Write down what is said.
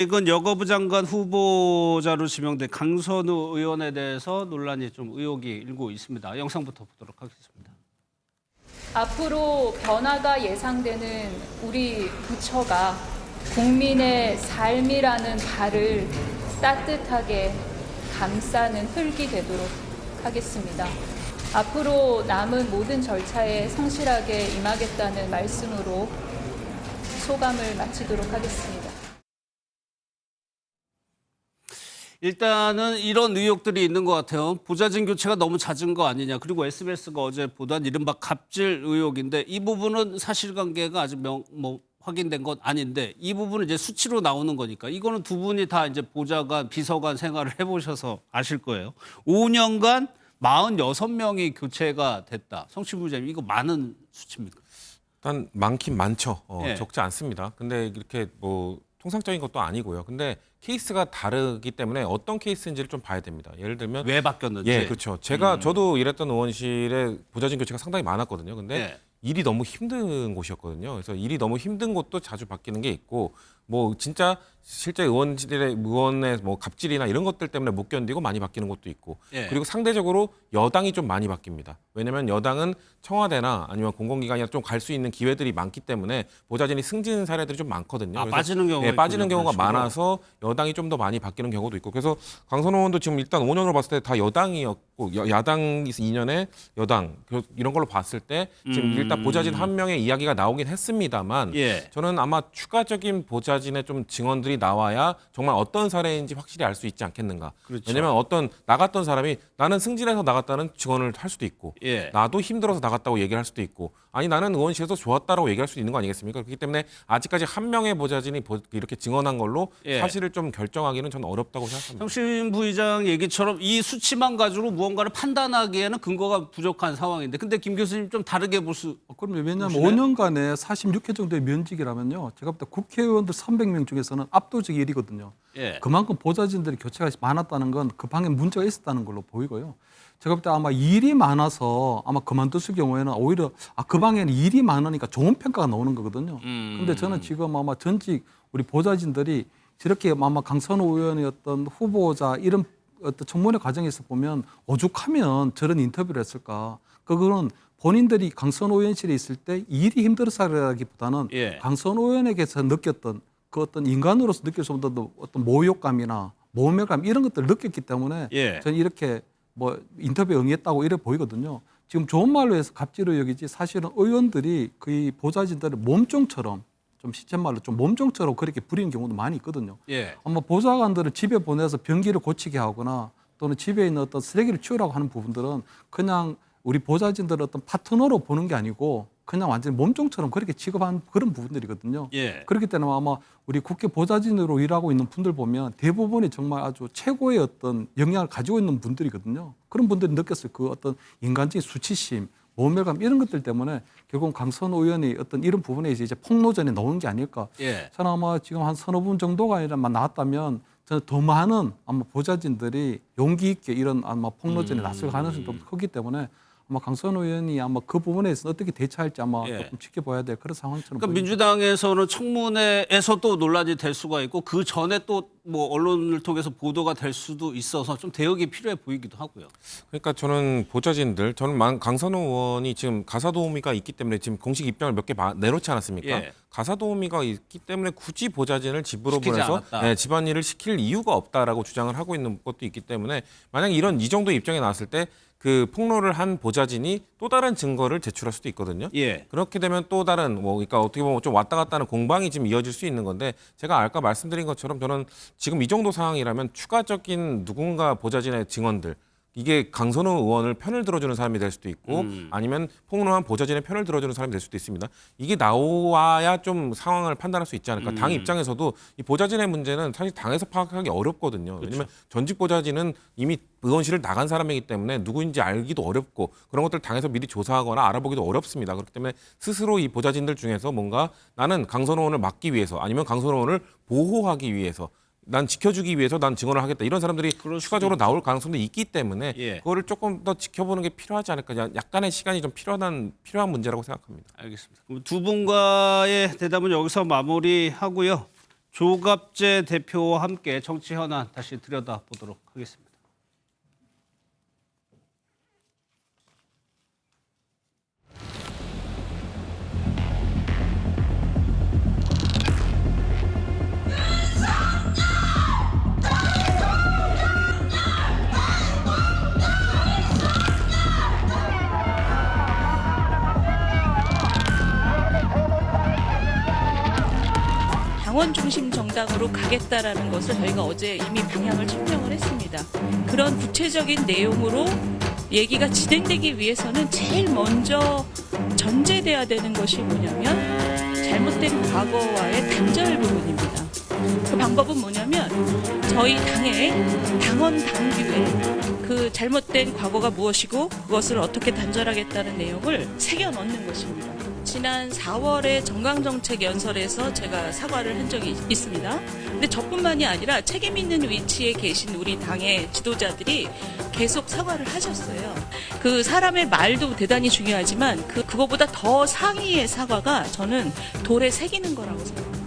이건 여거부 장관 후보자로 지명된 강선우 의원에 대해서 논란이 좀 의혹이 일고 있습니다. 영상부터 보도록 하겠습니다. 앞으로 변화가 예상되는 우리 부처가 국민의 삶이라는 발을 따뜻하게 감싸는 흙이 되도록 하겠습니다. 앞으로 남은 모든 절차에 성실하게 임하겠다는 말씀으로 소감을 마치도록 하겠습니다. 일단은 이런 의혹들이 있는 것 같아요. 보좌진 교체가 너무 잦은 거 아니냐. 그리고 SBS가 어제 보도한 이른바 갑질 의혹인데 이 부분은 사실관계가 아직 확인된 건 아닌데 이 부분은 이제 수치로 나오는 거니까 이거는 두 분이 다 이제 보좌관, 비서관 생활을 해보셔서 아실 거예요. 5년간 46명이 교체가 됐다. 성취부 부장님 이거 많은 수치입니까? 일단 많긴 많죠. 예. 적지 않습니다. 근데 이렇게 뭐 통상적인 것도 아니고요. 근데 케이스가 다르기 때문에 어떤 케이스인지를 좀 봐야 됩니다. 예를 들면 왜 바뀌었는지. 예, 그렇죠. 저도 일했던 의원실에 보좌진 교체가 상당히 많았거든요. 근데 예. 일이 너무 힘든 곳이었거든요. 그래서 일이 너무 힘든 곳도 자주 바뀌는 게 있고 뭐 진짜 실제 의원의 뭐 갑질이나 이런 것들 때문에 못 견디고 많이 바뀌는 것도 있고 예. 그리고 상대적으로 여당이 좀 많이 바뀝니다. 왜냐하면 여당은 청와대나 아니면 공공기관이나 좀 갈 수 있는 기회들이 많기 때문에 보좌진이 승진 사례들이 좀 많거든요. 그래서 빠지는 경우가 예, 빠지는 있군요, 경우가 그런 식으로. 많아서 여당이 좀 더 많이 바뀌는 경우도 있고 그래서 강선호 의원도 지금 일단 5년으로 봤을 때 다 여당이었고 야당이 2년에 여당 이런 걸로 봤을 때 지금 일단 보좌진 한 명의 이야기가 나오긴 했습니다만 예. 저는 아마 추가적인 보좌진의 좀 증언들이 나와야 정말 어떤 사례인지 확실히 알 수 있지 않겠는가. 그렇죠. 왜냐하면 어떤 나갔던 사람이 나는 승진해서 나갔다는 증언을 할 수도 있고 예. 나도 힘들어서 나갔다고 얘기를 할 수도 있고 아니 나는 의원실에서 좋았다라고 얘기할 수 있는 거 아니겠습니까? 그렇기 때문에 아직까지 한 명의 보좌진이 이렇게 증언한 걸로 예. 사실을 좀 결정하기는 저는 어렵다고 생각합니다. 성신 부의장 얘기처럼 이 수치만 가지고 무언가를 판단하기에는 근거가 부족한 상황인데 근데 김 교수님 좀 다르게 볼 수 그러면 왜냐하면 보시나요? 5년간에 46회 정도의 면직이라면요. 제가 볼 때 국회의원들 300명 중에서는 압도적인 일이거든요. 예. 그만큼 보좌진들이 교체가 많았다는 건 그 방에 문제가 있었다는 걸로 보이고요. 제가 볼 때 아마 일이 많아서 아마 그만뒀을 경우에는 오히려 그 방에는 일이 많으니까 좋은 평가가 나오는 거거든요. 근데 저는 지금 아마 전직 우리 보좌진들이 저렇게 아마 강선호 의원의 어떤 후보자 이런 어떤 청문회 과정에서 보면 오죽하면 저런 인터뷰를 했을까. 그거는 본인들이 강선호 의원실에 있을 때 일이 힘들어서라기보다는 예. 강선호 의원에게서 느꼈던 그 어떤 인간으로서 느낄 수 없는 어떤 모욕감이나 모멸감 이런 것들을 느꼈기 때문에 예. 저는 이렇게 뭐 인터뷰에 응했다고 이래 보이거든요. 지금 좋은 말로 해서 갑질 의혹이지 사실은 의원들이 거의 보좌진들을 몸종처럼 좀 시쳇말로 좀 몸종처럼 그렇게 부리는 경우도 많이 있거든요. 예. 아마 보좌관들을 집에 보내서 변기를 고치게 하거나 또는 집에 있는 어떤 쓰레기를 치우라고 하는 부분들은 그냥 우리 보좌진들을 어떤 파트너로 보는 게 아니고 그냥 완전히 몸종처럼 그렇게 취급한 그런 부분들이거든요. 예. 그렇기 때문에 아마 우리 국회 보좌진으로 일하고 있는 분들 보면 대부분이 정말 아주 최고의 어떤 역량을 가지고 있는 분들이거든요. 그런 분들이 느꼈을 그 어떤 인간적인 수치심, 모멸감 이런 것들 때문에 결국 강선호 의원이 어떤 이런 부분에 이제 폭로전에 나오는 게 아닐까. 예. 저는 아마 지금 한 서너 분 정도가 아니라만 나왔다면 저는 더 많은 아마 보좌진들이 용기 있게 이런 아마 폭로전에 나설 가능성이 좀 크기 때문에 아마 강선호 의원이 아마 그 부분에 있어서 어떻게 대처할지 아마 예. 조금 지켜봐야 될 그런 상황처럼 그러니까 보입니다. 민주당에서는 청문회에서 또 논란이 될 수가 있고 그 전에 또 뭐 언론을 통해서 보도가 될 수도 있어서 좀 대응이 필요해 보이기도 하고요. 그러니까 저는 강선호 의원이 지금 가사도우미가 있기 때문에 지금 공식 입장을 몇 개 내놓지 않았습니까? 예. 가사도우미가 있기 때문에 굳이 보좌진을 집으로 시키지 보내서 않았다. 집안일을 시킬 이유가 없다라고 주장을 하고 있는 것도 있기 때문에 만약 이 정도 입장에 나왔을 때 그 폭로를 한 보좌진이 또 다른 증거를 제출할 수도 있거든요. 예. 그렇게 되면 또 다른 그러니까 어떻게 보면 좀 왔다 갔다 하는 공방이 지금 이어질 수 있는 건데 제가 아까 말씀드린 것처럼 저는 지금 이 정도 상황이라면 추가적인 누군가 보좌진의 증언들 이게 강선호 의원을 편을 들어주는 사람이 될 수도 있고 아니면 폭로한 보좌진의 편을 들어주는 사람이 될 수도 있습니다. 이게 나와야 좀 상황을 판단할 수 있지 않을까. 당 입장에서도 이 보좌진의 문제는 사실 당에서 파악하기 어렵거든요. 왜냐하면 전직 보좌진은 이미 의원실을 나간 사람이기 때문에 누구인지 알기도 어렵고 그런 것들 당에서 미리 조사하거나 알아보기도 어렵습니다. 그렇기 때문에 스스로 이 보좌진들 중에서 뭔가 나는 강선호 의원을 막기 위해서 아니면 강선호 의원을 보호하기 위해서 난 지켜주기 위해서 난 증언을 하겠다. 이런 사람들이 추가적으로 나올 가능성도 있기 때문에 예. 그거를 조금 더 지켜보는 게 필요하지 않을까. 약간의 시간이 좀 필요한 문제라고 생각합니다. 알겠습니다. 그럼 두 분과의 대답은 여기서 마무리하고요. 조갑재 대표와 함께 정치 현안 다시 들여다보도록 하겠습니다. 당원 중심 정당으로 가겠다라는 것을 저희가 어제 이미 방향을 설명을 했습니다. 그런 구체적인 내용으로 얘기가 진행되기 위해서는 제일 먼저 전제돼야 되는 것이 뭐냐면 잘못된 과거와의 단절 부분입니다. 그 방법은 뭐냐면 저희 당의 당원 당규에 그 잘못된 과거가 무엇이고 그것을 어떻게 단절하겠다는 내용을 새겨 넣는 것입니다. 지난 4월에 정강정책 연설에서 제가 사과를 한 적이 있습니다. 근데 저뿐만이 아니라 책임 있는 위치에 계신 우리 당의 지도자들이 계속 사과를 하셨어요. 그 사람의 말도 대단히 중요하지만 그거보다 더 상위의 사과가 저는 돌에 새기는 거라고 생각합니다.